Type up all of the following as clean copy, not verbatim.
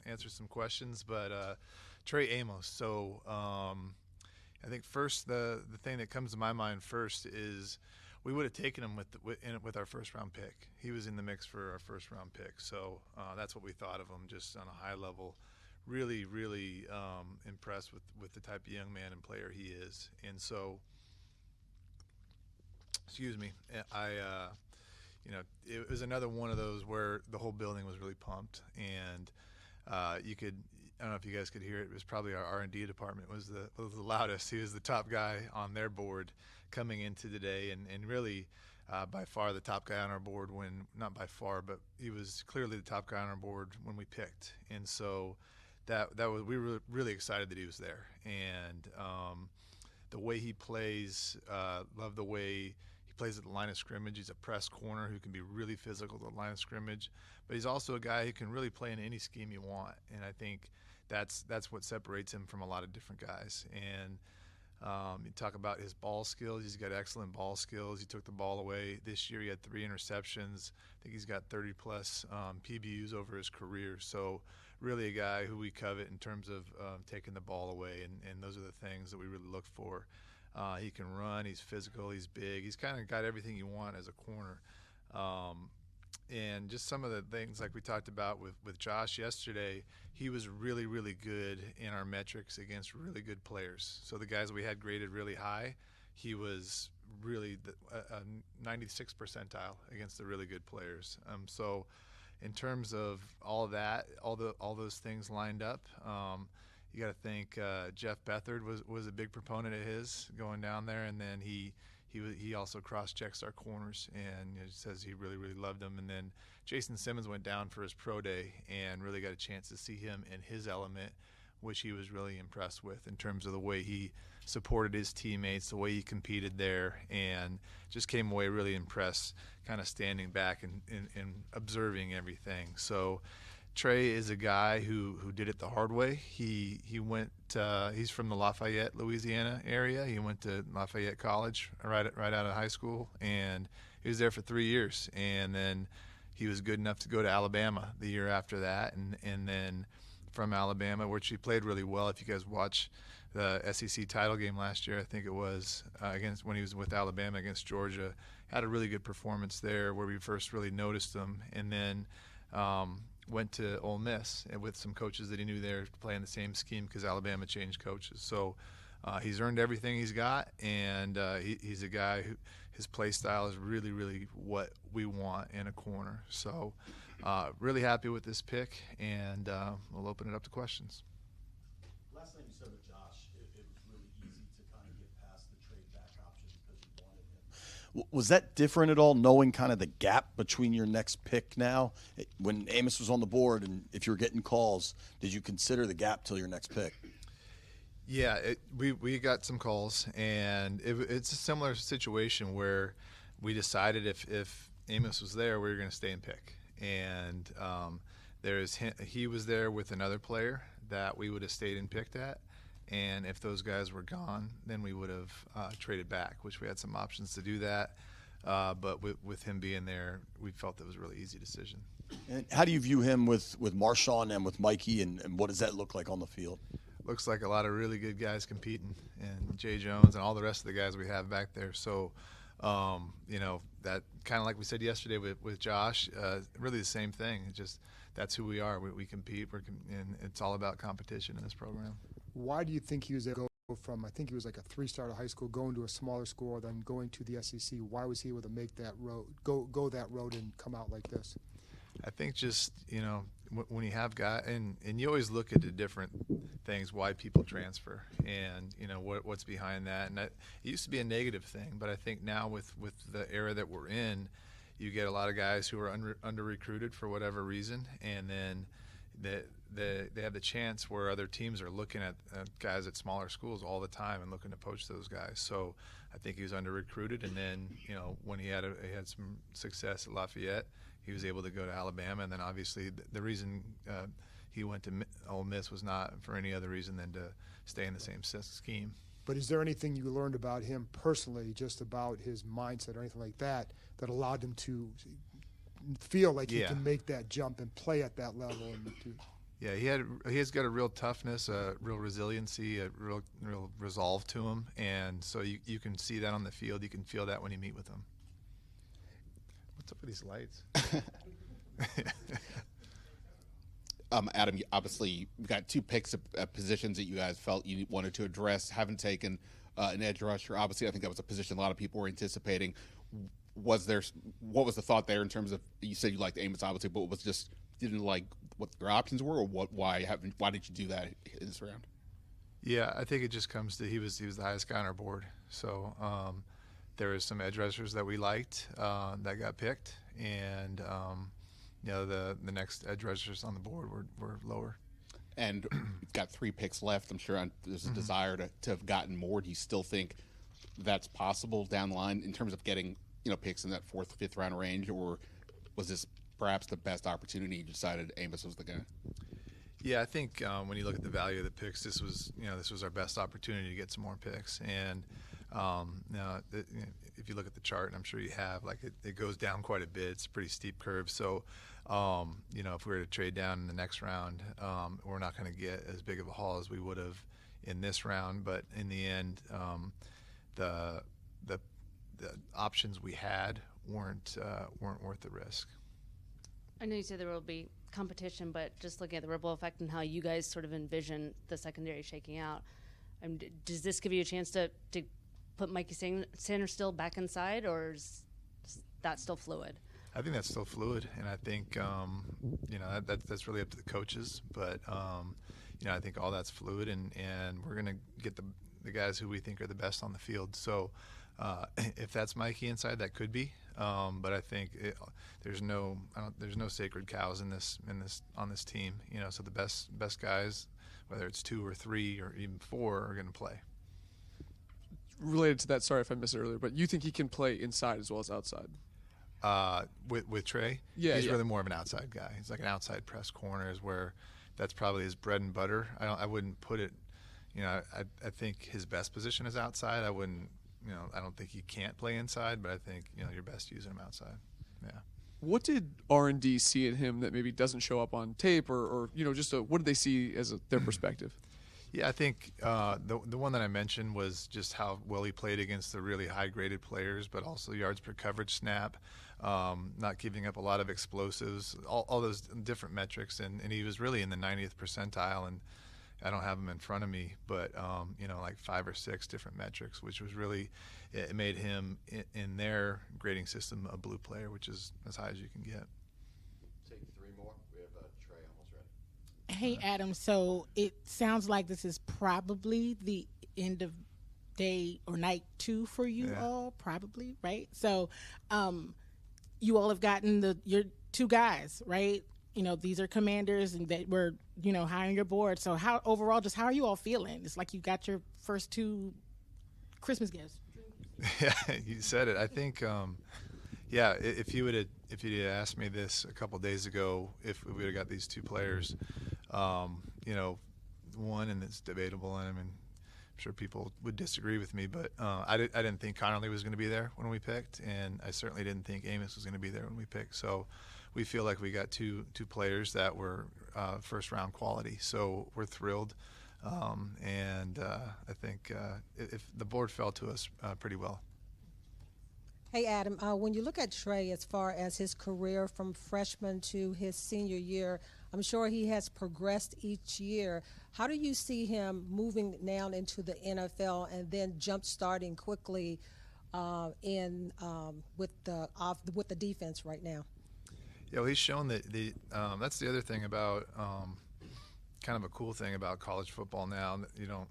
answer some questions. But Trey Amos. So I think first the thing that comes to my mind first is we would have taken him with our first round pick. He was in the mix for our first round pick. So that's what we thought of him, just on a high level. Really, really impressed with the type of young man and player he is. And so, excuse me, it was another one of those where the whole building was really pumped, and I don't know if you guys could hear it. It was probably our R&D department was the loudest. He was the top guy on their board coming into today, and really by far the top guy on our board not by far, but he was clearly the top guy on our board when we picked. And so we were really excited that he was there, and the way he plays, love the way he plays at the line of scrimmage. He's a press corner who can be really physical at the line of scrimmage, but he's also a guy who can really play in any scheme you want, and I think that's what separates him from a lot of different guys. And you talk about his ball skills. He's got excellent ball skills. He took the ball away. This year he had 3 interceptions. I think he's got 30-plus PBUs over his career. So really a guy who we covet in terms of taking the ball away, and those are the things that we really look for. He can run. He's physical. He's big. He's kind of got everything you want as a corner. And just some of the things like we talked about with Josh yesterday, he was really, really good in our metrics against really good players. So the guys we had graded really high, he was really a 96th percentile against the really good players. So in terms of all of that, all those things lined up, you got to think Jeff Beathard was a big proponent of his going down there, and then he also cross-checks our corners, and says he really, really loved them. And then Jason Simmons went down for his pro day and really got a chance to see him in his element, which he was really impressed with in terms of the way he supported his teammates, the way he competed there, and just came away really impressed, kind of standing back and observing everything. So Trey is a guy who did it the hard way. He went. He's from the Lafayette, Louisiana area. He went to Lafayette College right out of high school, and he was there for 3 years. And then he was good enough to go to Alabama the year after that, and then from Alabama, which he played really well. If you guys watch the SEC title game last year, I think it was when he was with Alabama against Georgia, had a really good performance there where we first really noticed him, and then went to Ole Miss with some coaches that he knew there playing the same scheme because Alabama changed coaches. So he's earned everything he's got, and he's a guy who his play style is really, really what we want in a corner. So really happy with this pick, and we'll open it up to questions. Last time you said with Josh, it was really easy to kind of get past the trade back option because you wanted him. Was that different at all, knowing kind of the gap between your next pick now? When Amos was on the board and if you were getting calls, did you consider the gap till your next pick? Yeah, we got some calls, and it's a similar situation where we decided if Amos was there, we were going to stay and pick. And he was there with another player that we would have stayed and picked at. And if those guys were gone, then we would have traded back, which we had some options to do that. But with him being there, we felt it was a really easy decision. And how do you view him with Marshawn and with Mikey, and what does that look like on the field? Looks like a lot of really good guys competing, and Jay Jones and all the rest of the guys we have back there. So, that kind of like we said yesterday with Josh, really the same thing. It's just that's who we are. We compete, and it's all about competition in this program. Why do you think he was able to go from, I think he was like a 3-star out of high school, going to a smaller school, then going to the SEC? Why was he able to make that road, go that road and come out like this? I think just, when you have guys, and you always look at the different things, why people transfer, and, what's behind that. And it used to be a negative thing, but I think now with the era that we're in, you get a lot of guys who are under-recruited for whatever reason, and then they have the chance where other teams are looking at guys at smaller schools all the time and looking to poach those guys. So I think he was under-recruited, and then, when he had some success at Lafayette, he was able to go to Alabama, and then obviously the reason he went to Ole Miss was not for any other reason than to stay in the same scheme. But is there anything you learned about him personally, just about his mindset or anything like that, that allowed him to feel like he can make that jump and play at that level? Yeah, he has got a real toughness, a real resiliency, a real resolve to him, and so you can see that on the field. You can feel that when you meet with him. What's up with these lights? Adam, obviously you've got 2 picks at positions that you guys felt you wanted to address. Haven't taken an edge rusher. Obviously, I think that was a position a lot of people were anticipating. What was the thought there in terms of, you said you liked Amos, obviously, but was just didn't like what your options were, or why did you do that in this round? Yeah, I think it just comes to he was the highest guy on our board. So there was some edge rushers that we liked that got picked, and the next edge rushers on the board were lower. And you've got 3 picks left. I'm sure there's a desire to have gotten more. Do you still think that's possible down the line in terms of getting picks in that 4th, 5th round range, or was this perhaps the best opportunity you decided Amos was the guy? Yeah, I think when you look at the value of the picks, this was our best opportunity to get some more picks. And now, if you look at the chart, and I'm sure you have, like it goes down quite a bit. It's a pretty steep curve. So, if we were to trade down in the next round, we're not going to get as big of a haul as we would have in this round. But in the end, the options we had weren't worth the risk. I know you said there will be competition, but just looking at the ripple effect and how you guys sort of envision the secondary shaking out, does this give you a chance to put Mikey Sanders still back inside, or is that still fluid? I think that's still fluid, and I think that's really up to the coaches. But I think all that's fluid, and we're going to get the guys who we think are the best on the field. So if that's Mikey inside, that could be. But I think there's no sacred cows on this team. So the best guys, whether it's 2 or 3 or even 4, are going to play. Related to that, sorry if I missed it earlier, but you think he can play inside as well as outside? With Trey, he's really more of an outside guy. He's like an outside press corner, is where that's probably his bread and butter. I wouldn't put it. I think his best position is outside. I wouldn't. I don't think he can't play inside, but I think you're best using him outside. Yeah. What did R&D see in him that maybe doesn't show up on tape, or just what did they see as their perspective? Yeah, I think the one that I mentioned was just how well he played against the really high-graded players, but also yards per coverage snap, not giving up a lot of explosives, all those different metrics, and he was really in the 90th percentile, and I don't have them in front of me, but like 5 or 6 different metrics, which was really, it made him in their grading system a blue player, which is as high as you can get. Take 3 more. We have Trey almost ready. Hey, Adam, so it sounds like this is probably the end of day or night 2 for you all, probably, right? So you all have gotten your 2 guys, right? These are commanders and that were, high on your board. So how are you all feeling? It's like you got your first 2 Christmas gifts. Yeah, you said it. I think, if you had asked me this a couple days ago, if we would have got these 2 players, one, and it's debatable, and I'm sure people would disagree with me, but I didn't think Connerly was going to be there when we picked, and I certainly didn't think Amos was going to be there when we picked. So we feel like we got two players that were first-round quality. So we're thrilled, and I think if the board fell to us pretty well. Hey, Adam, when you look at Trey as far as his career from freshman to his senior year, I'm sure he has progressed each year. How do you see him moving now into the NFL and then jump-starting quickly with the defense right now? Yeah, well, he's shown that that's the other thing about kind of a cool thing about college football now. That you don't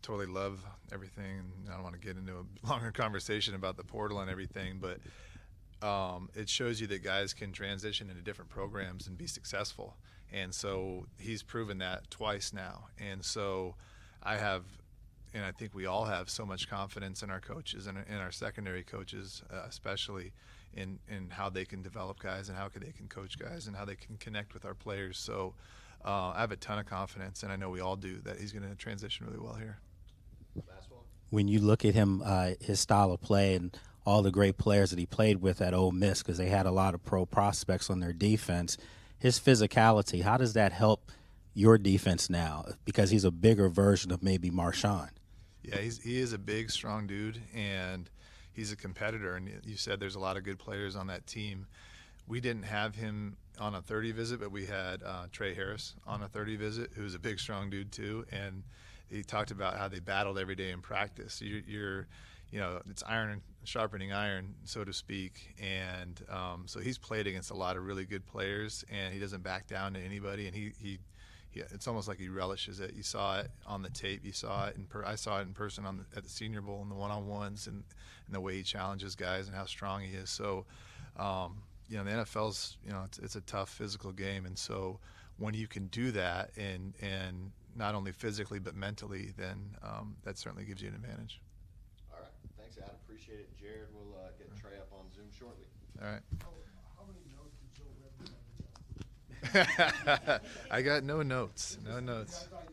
totally love everything, and I don't want to get into a longer conversation about the portal and everything, but it shows you that guys can transition into different programs and be successful. And so he's proven that twice now. And so I think we all have so much confidence in our coaches and in our secondary coaches, especially in how they can develop guys and how they can coach guys and how they can connect with our players. So I have a ton of confidence, and I know we all do, that he's going to transition really well here. When you look at him, his style of play and all the great players that he played with at Ole Miss, because they had a lot of pro prospects on their defense, his physicality, how does that help your defense now? Because he's a bigger version of maybe Marshawn. Yeah, he is a big, strong dude, and he's a competitor. And you said there's a lot of good players on that team. We didn't have him on a 30 visit, but we had Trey Harris on a 30 visit, who's a big, strong dude too. And he talked about how they battled every day in practice. It's iron sharpening iron, so to speak. And so he's played against a lot of really good players, and he doesn't back down to anybody. And he it's almost like he relishes it. You saw it on the tape. You saw it I saw it in person at the Senior Bowl in the one-on-ones, and the way he challenges guys and how strong he is. So, the NFL's, it's a tough physical game, and so when you can do that and not only physically but mentally, then that certainly gives you an advantage. All right. Thanks, Adam. Appreciate it. Jared will get Trey up on Zoom shortly. All right. How many notes did Joe Webb have? I got no notes. No notes. I thought